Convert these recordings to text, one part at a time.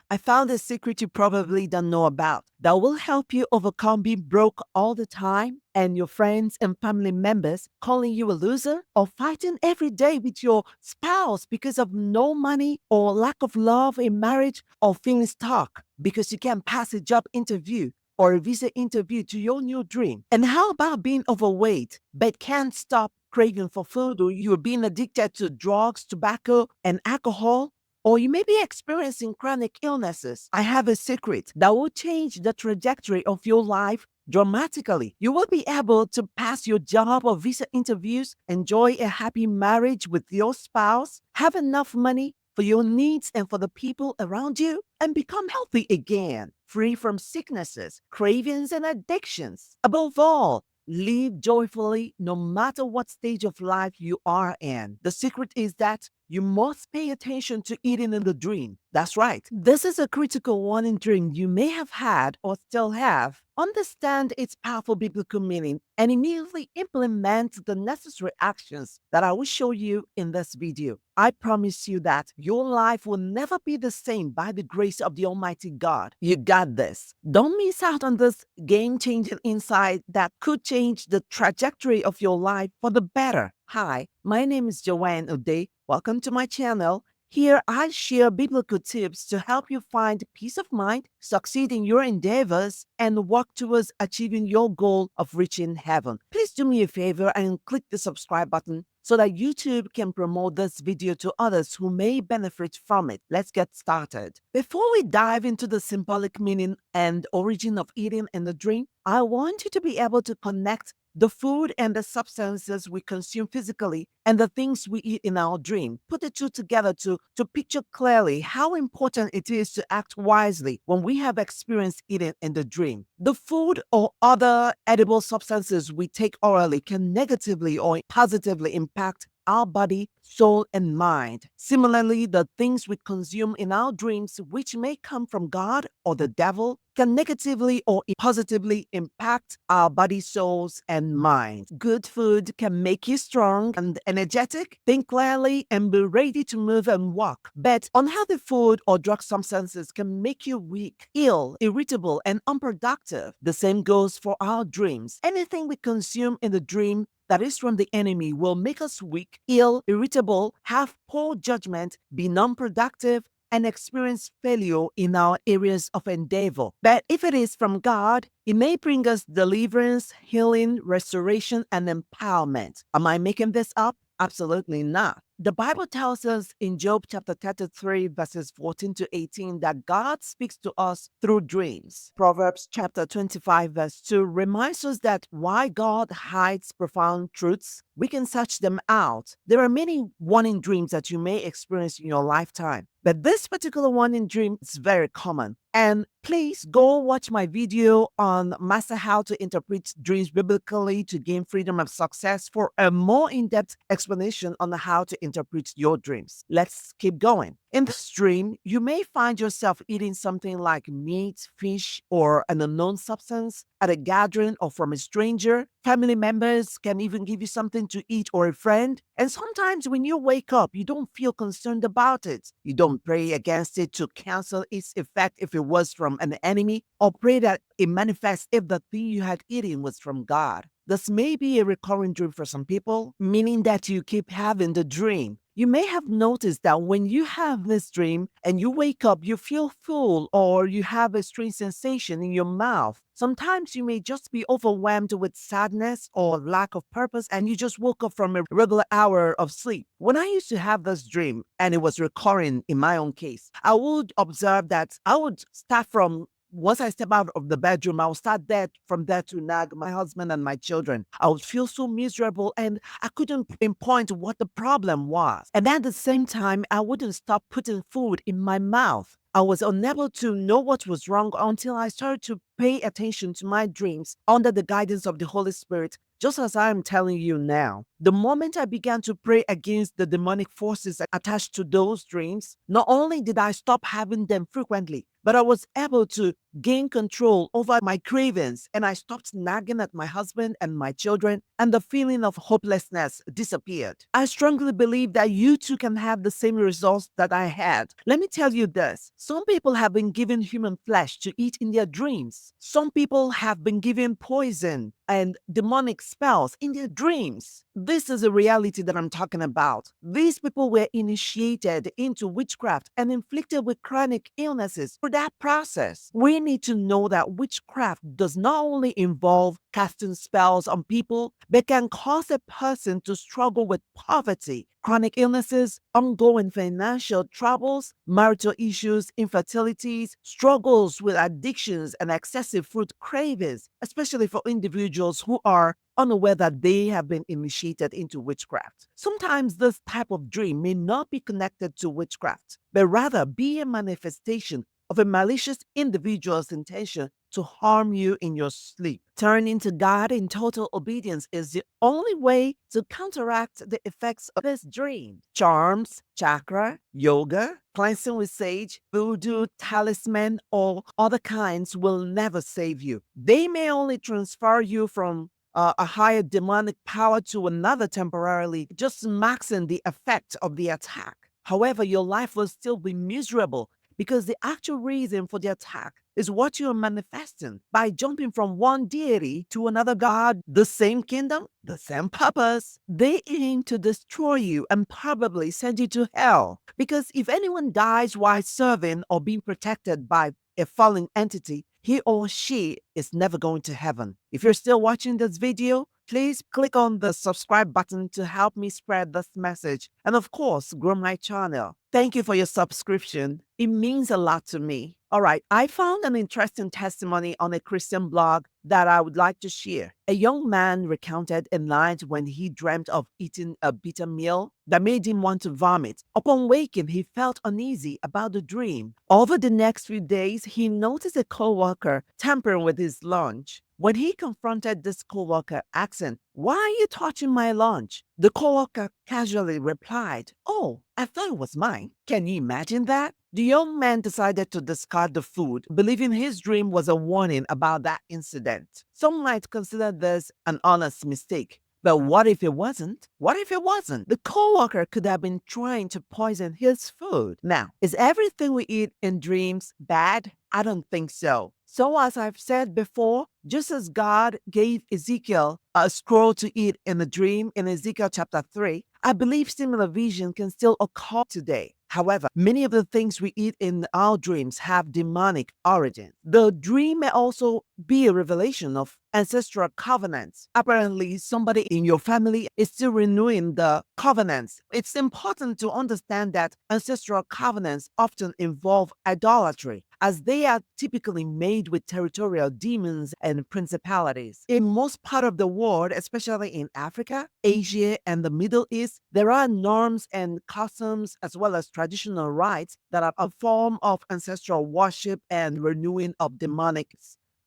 I found a secret you probably don't know about that will help you overcome being broke all the time and your friends and family members calling you a loser or fighting every day with your spouse because of no money or lack of love in marriage or feeling stuck because you can't pass a job interview or a visa interview to your new dream. And how about being overweight but can't stop craving for food, or you're being addicted to drugs, tobacco, and alcohol? Or you may be experiencing chronic illnesses. I have a secret that will change the trajectory of your life dramatically. You will be able to pass your job or visa interviews, enjoy a happy marriage with your spouse, have enough money for your needs and for the people around you, and become healthy again, free from sicknesses, cravings, and addictions. Above all, live joyfully no matter what stage of life you are in. The secret is that you must pay attention to eating in the dream. That's right. This is a critical warning dream you may have had or still have. Understand its powerful biblical meaning and immediately implement the necessary actions that I will show you in this video. I promise you that your life will never be the same by the grace of the Almighty God. You got this. Don't miss out on this game-changing insight that could change the trajectory of your life for the better. Hi, my name is Joanne Udeh. Welcome to my channel. Here, I share biblical tips to help you find peace of mind, succeed in your endeavors, and work towards achieving your goal of reaching heaven. Please do me a favor and click the subscribe button so that YouTube can promote this video to others who may benefit from it. Let's get started. Before we dive into the symbolic meaning and origin of eating in the dream, I want you to be able to connect the food and the substances we consume physically and the things we eat in our dream. Put the two together to picture clearly how important it is to act wisely when we have experienced eating in the dream. The food or other edible substances we take orally can negatively or positively impact our body, soul, and mind. Similarly, the things we consume in our dreams, which may come from God or the devil, can negatively or positively impact our body, souls, and mind. Good food can make you strong and energetic, think clearly, and be ready to move and walk. But unhealthy food or drug substances can make you weak, ill, irritable, and unproductive. The same goes for our dreams. Anything we consume in the dream that is from the enemy will make us weak, ill, irritable, have poor judgment, be non-productive, and experience failure in our areas of endeavor. But if it is from God, it may bring us deliverance, healing, restoration, and empowerment. Am I making this up? Absolutely not. The Bible tells us in Job chapter 33, verses 14 to 18, that God speaks to us through dreams. Proverbs chapter 25, verse 2 reminds us that while God hides profound truths, we can search them out. There are many warning dreams that you may experience in your lifetime, but this particular warning dream is very common. And please go watch my video on Master How to Interpret Dreams Biblically to Gain Freedom of Success for a more in-depth explanation on how to interpret your dreams. Let's keep going. In this dream, you may find yourself eating something like meat, fish, or an unknown substance at a gathering or from a stranger. Family members can even give you something to eat or a friend. And sometimes when you wake up, you don't feel concerned about it. You don't pray against it to cancel its effect if it was from an enemy, or pray that it manifests if the thing you had eaten was from God. This may be a recurring dream for some people, meaning that you keep having the dream. You may have noticed that when you have this dream and you wake up, you feel full or you have a strange sensation in your mouth. Sometimes you may just be overwhelmed with sadness or lack of purpose and you just woke up from a regular hour of sleep. When I used to have this dream, and it was recurring in my own case, I would observe that I would start from once I step out of the bedroom, I will start there from there to nag my husband and my children. I would feel so miserable and I couldn't pinpoint what the problem was. And at the same time, I wouldn't stop putting food in my mouth. I was unable to know what was wrong until I started to pay attention to my dreams under the guidance of the Holy Spirit, just as I am telling you now. The moment I began to pray against the demonic forces attached to those dreams, not only did I stop having them frequently, but I was able to gain control over my cravings, and I stopped nagging at my husband and my children, and the feeling of hopelessness disappeared. I strongly believe that you too can have the same results that I had. Let me tell you this: some people have been given human flesh to eat in their dreams. Some people have been given poison and demonic spells in their dreams. This is a reality that I'm talking about. These people were initiated into witchcraft and inflicted with chronic illnesses through that process. We need to know that witchcraft does not only involve casting spells on people, but can cause a person to struggle with poverty, chronic illnesses, ongoing financial troubles, marital issues, infertilities, struggles with addictions, and excessive food cravings, especially for individuals who are unaware that they have been initiated into witchcraft. Sometimes this type of dream may not be connected to witchcraft, but rather be a manifestation of a malicious individual's intention to harm you in your sleep. Turning to God in total obedience is the only way to counteract the effects of this dream. Charms, chakra, yoga, cleansing with sage, voodoo, talisman, or other kinds will never save you. They may only transfer you from a higher demonic power to another temporarily, just maxing the effect of the attack. However, your life will still be miserable because the actual reason for the attack is what you are manifesting by jumping from one deity to another god, the same kingdom, the same purpose. They aim to destroy you and probably send you to hell. Because if anyone dies while serving or being protected by a fallen entity, he or she is never going to heaven. If you're still watching this video, please click on the subscribe button to help me spread this message and, of course, grow my channel. Thank you for your subscription. It means a lot to me. All right, I found an interesting testimony on a Christian blog that I would like to share. A young man recounted a night when he dreamt of eating a bitter meal that made him want to vomit. Upon waking, he felt uneasy about the dream. Over the next few days, he noticed a co-worker tampering with his lunch. When he confronted this co-worker, asking, "Why are you touching my lunch?" the co-worker casually replied, "Oh, I thought it was mine." Can you imagine that? The young man decided to discard the food, believing his dream was a warning about that incident. Some might consider this an honest mistake. But what if it wasn't? What if it wasn't? The coworker could have been trying to poison his food. Now, is everything we eat in dreams bad? I don't think so. So as I've said before, just as God gave Ezekiel a scroll to eat in a dream in Ezekiel chapter 3, I believe similar vision can still occur today. However, many of the things we eat in our dreams have demonic origins. The dream may also be a revelation of ancestral covenants. Apparently, somebody in your family is still renewing the covenants. It's important to understand that ancestral covenants often involve idolatry, as they are typically made with territorial demons and principalities. In most part of the world, especially in Africa, Asia, and the Middle East, there are norms and customs as well as traditional rites that are a form of ancestral worship and renewing of demonic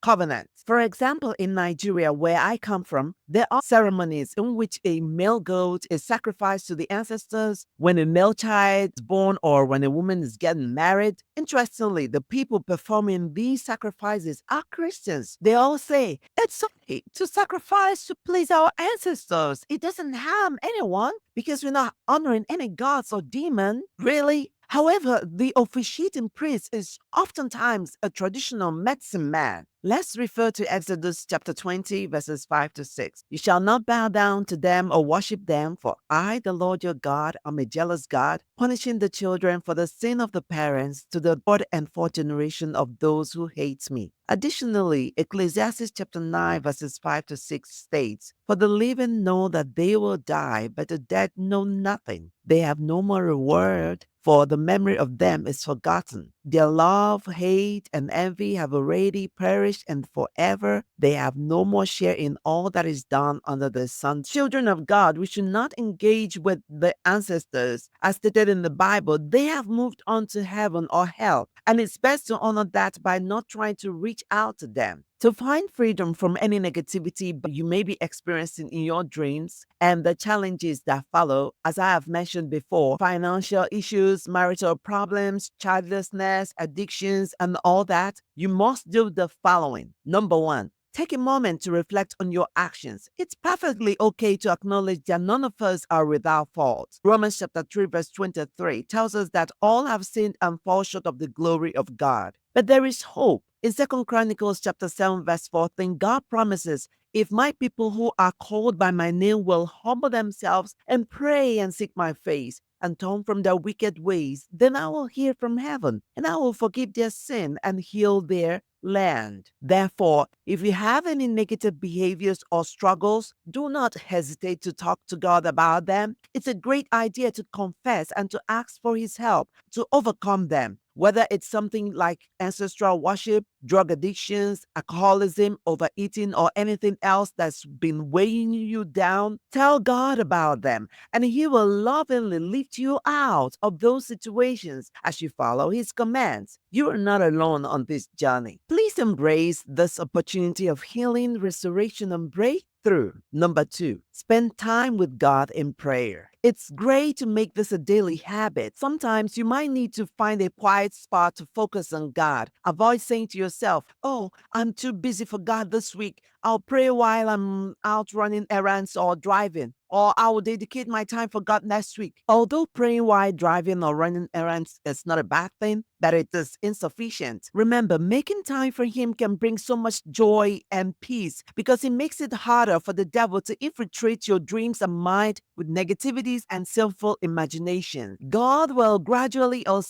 covenants. For example, in Nigeria, where I come from, there are ceremonies in which a male goat is sacrificed to the ancestors when a male child is born or when a woman is getting married. Interestingly, the people performing these sacrifices are Christians. They all say, "It's okay to sacrifice to please our ancestors. It doesn't harm anyone because we're not honoring any gods or demon." Really? However, the officiating priest is oftentimes a traditional medicine man. Let's refer to Exodus chapter 20, verses 5 to 6. "You shall not bow down to them or worship them, for I, the Lord your God, am a jealous God, punishing the children for the sin of the parents to the third and fourth generation of those who hate me." Additionally, Ecclesiastes chapter 9, verses 5 to 6 states, "For the living know that they will die, but the dead know nothing. They have no more reward, for the memory of them is forgotten. Their love, hate, and envy have already perished, and forever they have no more share in all that is done under the sun. Children of God, we should not engage with the ancestors. As stated in the Bible, they have moved on to heaven or hell, and it's best to honor that by not trying to reach out to them. To find freedom from any negativity you may be experiencing in your dreams and the challenges that follow, as I have mentioned before, financial issues, marital problems, childlessness, addictions, and all that, you must do the following. Number one, take a moment to reflect on your actions. It's perfectly okay to acknowledge that none of us are without fault. Romans chapter 3 verse 23 tells us that all have sinned and fall short of the glory of God. But there is hope. In 2 Chronicles chapter 7 verse 14, God promises, if my people who are called by my name will humble themselves and pray and seek my face and turn from their wicked ways, then I will hear from heaven and I will forgive their sin and heal their land. Therefore, if you have any negative behaviors or struggles, do not hesitate to talk to God about them. It's a great idea to confess and to ask for His help to overcome them. Whether it's something like ancestral worship, drug addictions, alcoholism, overeating, or anything else that's been weighing you down, tell God about them, and He will lovingly lift you out of those situations as you follow His commands. You are not alone on this journey. Please embrace this opportunity of healing, restoration, and breakthrough. Number two, spend time with God in prayer. It's great to make this a daily habit. Sometimes you might need to find a quiet spot to focus on God. Avoid saying to yourself, oh, I'm too busy for God this week. I'll pray while I'm out running errands or driving. Or I will dedicate my time for God next week. Although praying while driving or running errands is not a bad thing, that it is insufficient. Remember, making time for Him can bring so much joy and peace because it makes it harder for the devil to infiltrate your dreams and mind with negativities and sinful imagination. God will gradually or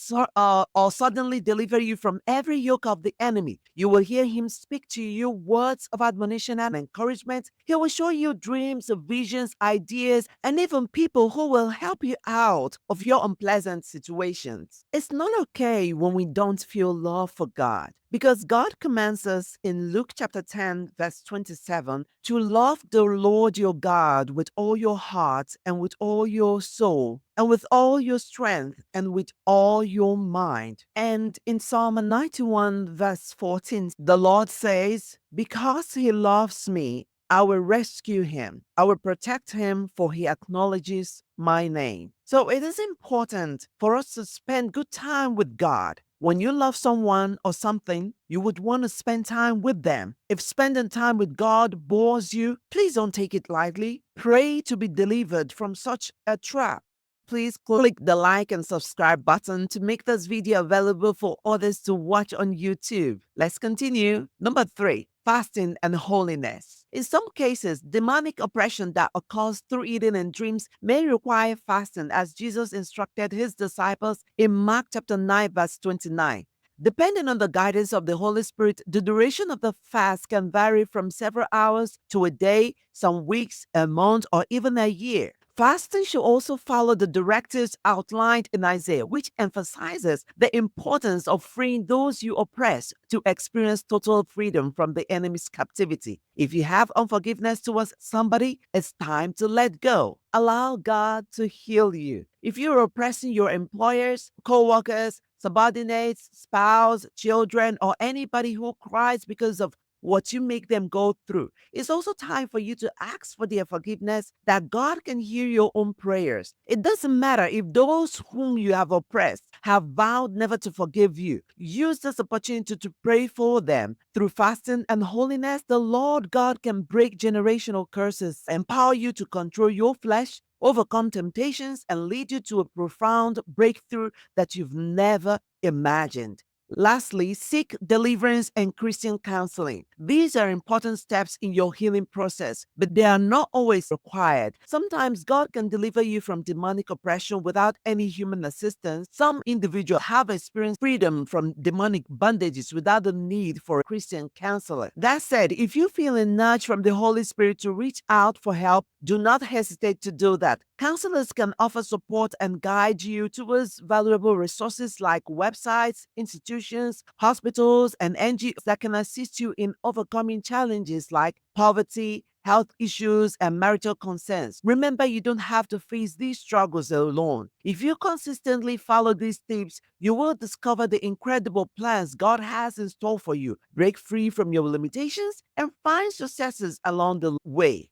suddenly deliver you from every yoke of the enemy. You will hear Him speak to you words of admonition and encouragement. He will show you dreams, visions, ideas, and even people who will help you out of your unpleasant situations. It's not okay when we don't feel love for God, because God commands us in Luke chapter 10 verse 27 to love the Lord your God with all your heart and with all your soul and with all your strength and with all your mind. And in Psalm 91 verse 14, the Lord says, because He loves me, I will rescue him. I will protect him, for he acknowledges my name. So it is important for us to spend good time with God. When you love someone or something, you would want to spend time with them. If spending time with God bores you, please don't take it lightly. Pray to be delivered from such a trap. Please click the like and subscribe button to make this video available for others to watch on YouTube. Let's continue. Number 3, fasting and holiness. In some cases, demonic oppression that occurs through eating and dreams may require fasting, as Jesus instructed His disciples in Mark chapter 9 verse 29. Depending on the guidance of the Holy Spirit, the duration of the fast can vary from several hours to a day, some weeks, a month, or even a year. Fasting should also follow the directives outlined in Isaiah, which emphasizes the importance of freeing those you oppress to experience total freedom from the enemy's captivity. If you have unforgiveness towards somebody, it's time to let go. Allow God to heal you. If you're oppressing your employers, co-workers, subordinates, spouse, children, or anybody who cries because of what you make them go through, it's also time for you to ask for their forgiveness, that God can hear your own prayers. It doesn't matter if those whom you have oppressed have vowed never to forgive you. Use this opportunity to pray for them. Through fasting and holiness, the Lord God can break generational curses, empower you to control your flesh, overcome temptations, and lead you to a profound breakthrough that you've never imagined. Lastly, seek deliverance and Christian counseling. These are important steps in your healing process, but they are not always required. Sometimes God can deliver you from demonic oppression without any human assistance. Some individuals have experienced freedom from demonic bondages without the need for a Christian counselor. That said, if you feel a nudge from the Holy Spirit to reach out for help, do not hesitate to do that. Counselors can offer support and guide you towards valuable resources like websites, institutions, hospitals, and NGOs that can assist you in overcoming challenges like poverty, health issues, and marital concerns. Remember, you don't have to face these struggles alone. If you consistently follow these tips, you will discover the incredible plans God has in store for you. Break free from your limitations and find successes along the way.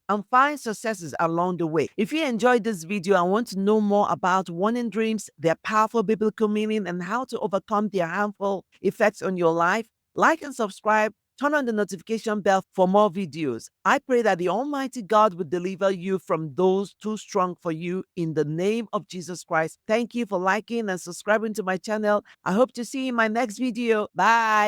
If you enjoyed this video and want to know more about warning dreams, their powerful biblical meaning, and how to overcome their harmful effects on your life, like and subscribe. Turn on the notification bell for more videos. I pray that the Almighty God will deliver you from those too strong for you in the name of Jesus Christ. Thank you for liking and subscribing to my channel. I hope to see you in my next video. Bye.